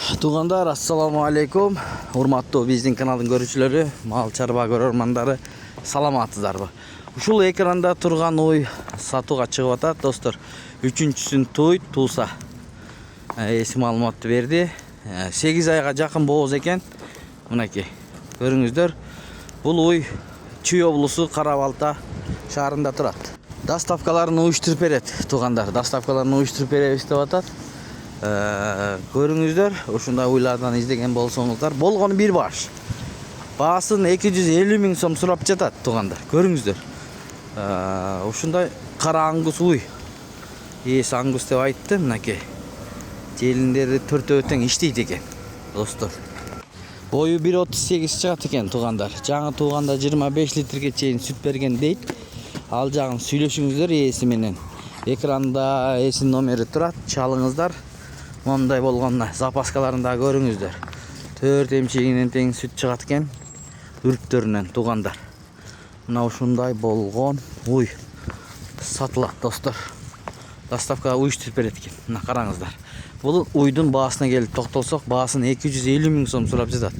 Туғандар, ассаламу алейкум. Урматтуу биздин каналдын көрүүчүлөрү, мал чарба көрөрмандары, саламатсыздарбы? Ушул экранда турган уй сатууга чыгып атат, достор. Үчүнчүсүн туйса. Эси маалыматты берди. 8 айга жакын болобуз экен. Мынакей, көрүңүздөр. Бул уй Чүй облусу Кара-Балта шаарында турат. Доставкаларын уюштуруп берет, туғандар. Доставкаларын уюштуруп беребиз деп атат. Көрүңүздөр, ушундай уйлардан издеген болсоңуздар, болгону бир баш. Баасын 250 000 сом сурап жатат, туғандар. Көрүңүздөр. Ушундай кара аңгус уй. Ээси аңгус деп айтты, мынакей. Желиндери төртөө тең иштейт экен, достор. Бою 1.38 чыгат экен, туғандар. Жаңы тууганда 25 литрге чейин сүт берген дейт. Ал жагын сүйлөшүңүздөр ээси менен. Экранда ээсинин номери турат, чалыңыздар. Мондай болгонна запаскаларында көрүңүздөр. 4 эмчегинен тең сүт чыгат экен, үрктөрүнөн, туғандар. Мына ушундай болгон уй сатылат, достор. Доставка уюштуруп берет экен. Мына караңыздар. Бул уйдун баасына келип токтолсок, баасын 250 000 сом сурап жатат.